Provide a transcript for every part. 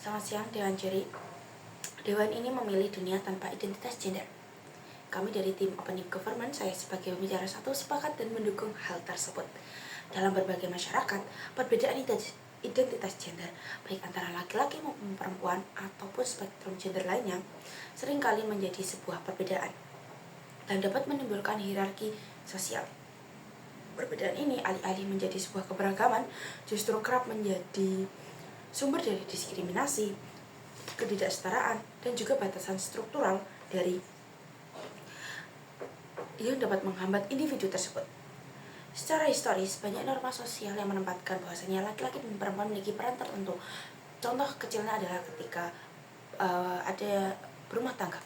Selamat siang, Dewan Juri. Dewan ini memilih dunia tanpa identitas gender. Kami dari tim Opening Government, saya sebagai pembicara satu sepakat dan mendukung hal tersebut. Dalam berbagai masyarakat, perbedaan identitas gender, baik antara laki-laki maupun perempuan ataupun spektrum gender lainnya, seringkali menjadi sebuah perbedaan dan dapat menimbulkan hierarki sosial. Perbedaan ini alih-alih menjadi sebuah keberagaman, justru kerap menjadi sumber dari diskriminasi, ketidaksetaraan, dan juga batasan struktural dari yang dapat menghambat individu tersebut. Secara historis, banyak norma sosial yang menempatkan bahwasanya laki-laki dan perempuan memiliki peran tertentu. Contoh kecilnya adalah ketika ada berumah tangga.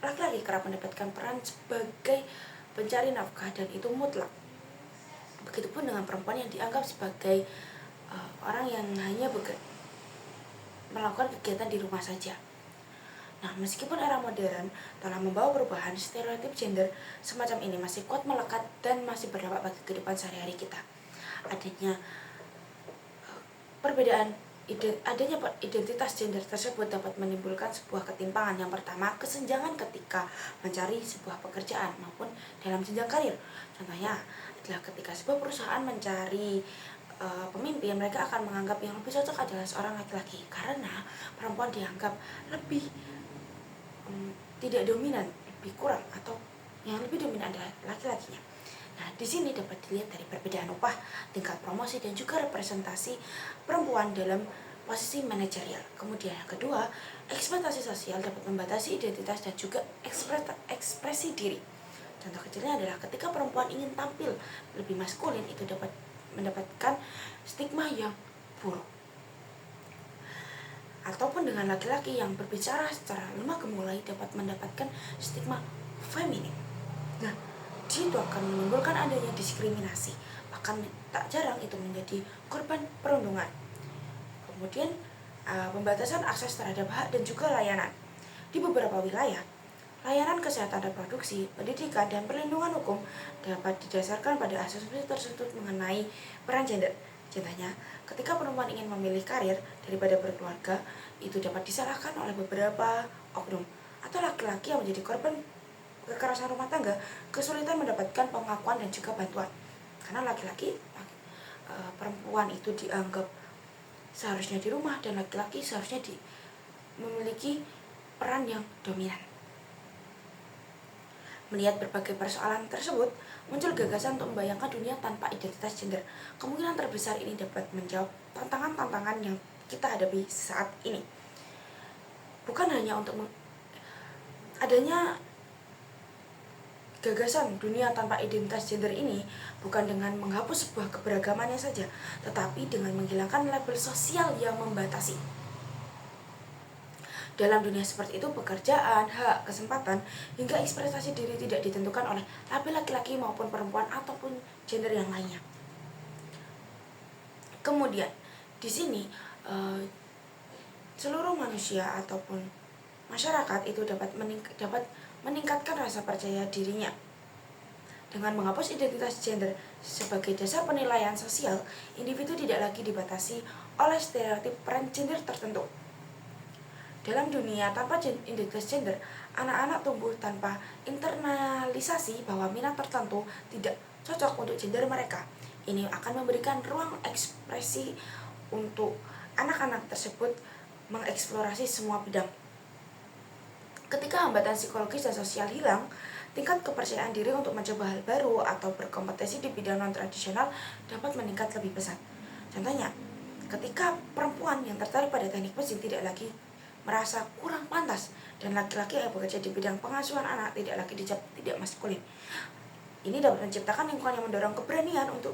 Laki-laki kerap mendapatkan peran sebagai pencari nafkah dan itu mutlak. Begitupun dengan perempuan yang dianggap sebagai orang yang hanya melakukan kegiatan di rumah saja. Nah, meskipun era modern telah membawa perubahan, stereotip gender semacam ini masih kuat melekat dan masih berdampak bagi kehidupan sehari-hari kita. Adanya identitas gender tersebut dapat menimbulkan sebuah ketimpangan. Yang pertama, kesenjangan ketika mencari sebuah pekerjaan maupun dalam jenjang karir. Contohnya adalah ketika sebuah perusahaan mencari pemimpin, mereka akan menganggap yang lebih cocok adalah seorang laki-laki karena perempuan dianggap lebih tidak dominan, lebih kurang, atau yang lebih dominan adalah laki-lakinya. Nah, di sini dapat dilihat dari perbedaan upah, tingkat promosi, dan juga representasi perempuan dalam posisi manajerial. Kemudian yang kedua, ekspektasi sosial dapat membatasi identitas dan juga ekspresi diri. Contoh kecilnya adalah ketika perempuan ingin tampil lebih maskulin, itu dapat mendapatkan stigma yang buruk. Ataupun dengan laki-laki yang berbicara secara lemah gemulai dapat mendapatkan stigma feminin. Nah, itu akan menimbulkan adanya diskriminasi, bahkan tak jarang itu menjadi korban perundungan. Kemudian pembatasan akses terhadap hak dan juga layanan. Di beberapa wilayah, layanan kesehatan reproduksi, pendidikan, dan perlindungan hukum dapat didasarkan pada asumsi tersebut mengenai peran gender. Contohnya, ketika perempuan ingin memilih karir daripada berkeluarga, itu dapat disalahkan oleh beberapa oknum. Atau laki-laki yang menjadi korban kekerasan rumah tangga kesulitan mendapatkan pengakuan dan juga bantuan. Karena perempuan itu dianggap seharusnya di rumah dan laki-laki seharusnya memiliki peran yang dominan. Melihat berbagai persoalan tersebut, muncul gagasan untuk membayangkan dunia tanpa identitas gender. Kemungkinan terbesar ini dapat menjawab tantangan-tantangan yang kita hadapi saat ini. Bukan hanya untuk adanya gagasan dunia tanpa identitas gender ini bukan dengan menghapus sebuah keberagamannya saja, tetapi dengan menghilangkan label sosial yang membatasi. Dalam dunia seperti itu, pekerjaan, hak, kesempatan, hingga ekspresi diri tidak ditentukan oleh label laki-laki maupun perempuan ataupun gender yang lainnya. Kemudian, di sini seluruh manusia ataupun masyarakat itu dapat meningkatkan rasa percaya dirinya. Dengan menghapus identitas gender sebagai dasar penilaian sosial, individu tidak lagi dibatasi oleh stereotip peran gender tertentu. Dalam dunia tanpa identitas gender, anak-anak tumbuh tanpa internalisasi bahwa minat tertentu tidak cocok untuk gender mereka. Ini akan memberikan ruang ekspresi untuk anak-anak tersebut mengeksplorasi semua bidang. Ketika hambatan psikologis dan sosial hilang, tingkat kepercayaan diri untuk mencoba hal baru atau berkompetisi di bidang non-tradisional dapat meningkat lebih pesat. Contohnya, ketika perempuan yang tertarik pada teknik mesin tidak lagi merasa kurang pantas dan laki-laki yang bekerja di bidang pengasuhan anak tidak lagi dicap tidak maskulin. Ini dapat menciptakan lingkungan yang mendorong keberanian untuk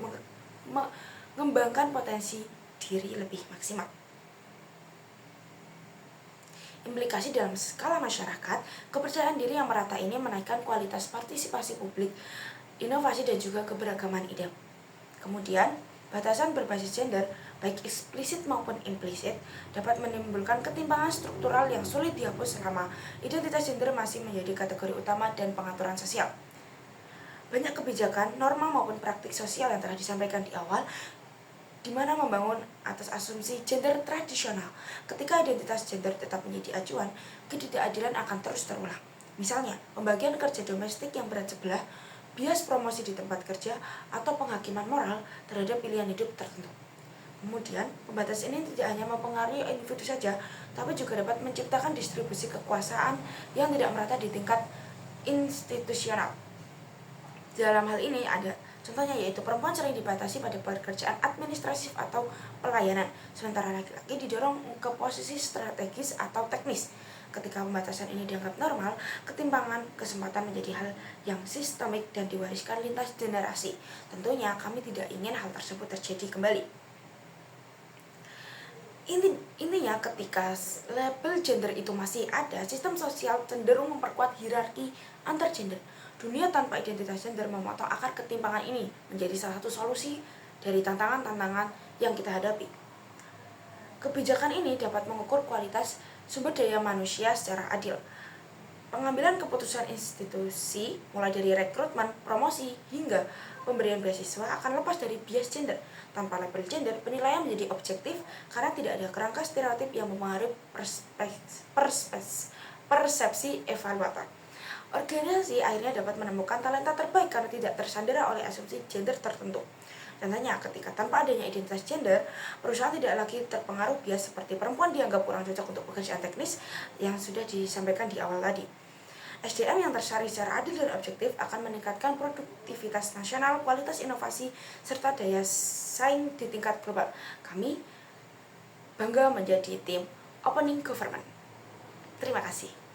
mengembangkan potensi diri lebih maksimal. Implikasi dalam skala masyarakat, kepercayaan diri yang merata ini menaikkan kualitas partisipasi publik, inovasi dan juga keberagaman ide. Kemudian, batasan berbasis gender, baik eksplisit maupun implisit, dapat menimbulkan ketimpangan struktural yang sulit dihapus selama identitas gender masih menjadi kategori utama dan pengaturan sosial. Banyak kebijakan, norma maupun praktik sosial yang telah disampaikan di awal di mana membangun atas asumsi gender tradisional. Ketika identitas gender tetap menjadi acuan, ketidakadilan akan terus terulang. Misalnya, pembagian kerja domestik yang berat sebelah, bias promosi di tempat kerja, atau penghakiman moral terhadap pilihan hidup tertentu. Kemudian, pembatas ini tidak hanya mempengaruhi individu saja, tapi juga dapat menciptakan distribusi kekuasaan yang tidak merata di tingkat institusional. Dalam hal ini ada contohnya, yaitu perempuan sering dibatasi pada pekerjaan administratif atau pelayanan, sementara laki-laki didorong ke posisi strategis atau teknis. Ketika pembatasan ini dianggap normal, ketimpangan kesempatan menjadi hal yang sistemik dan diwariskan lintas generasi. Tentunya kami tidak ingin hal tersebut terjadi kembali. Intinya ketika label gender itu masih ada, sistem sosial cenderung memperkuat hierarki antar gender. Dunia tanpa identitas gender memotong akar ketimpangan ini menjadi salah satu solusi dari tantangan-tantangan yang kita hadapi. Kebijakan ini dapat mengukur kualitas sumber daya manusia secara adil. Pengambilan keputusan institusi, mulai dari rekrutmen, promosi, hingga pemberian beasiswa akan lepas dari bias gender. Tanpa label gender, penilaian menjadi objektif karena tidak ada kerangka stereotip yang mempengaruhi persepsi evaluator. Organisasi akhirnya dapat menemukan talenta terbaik karena tidak tersandera oleh asumsi gender tertentu. Contohnya, ketika tanpa adanya identitas gender, perusahaan tidak lagi terpengaruh bias seperti perempuan dianggap kurang cocok untuk pekerjaan teknis yang sudah disampaikan di awal tadi. SDM yang tersaring secara adil dan objektif akan meningkatkan produktivitas nasional, kualitas inovasi, serta daya saing di tingkat global. Kami bangga menjadi tim Opening Government. Terima kasih.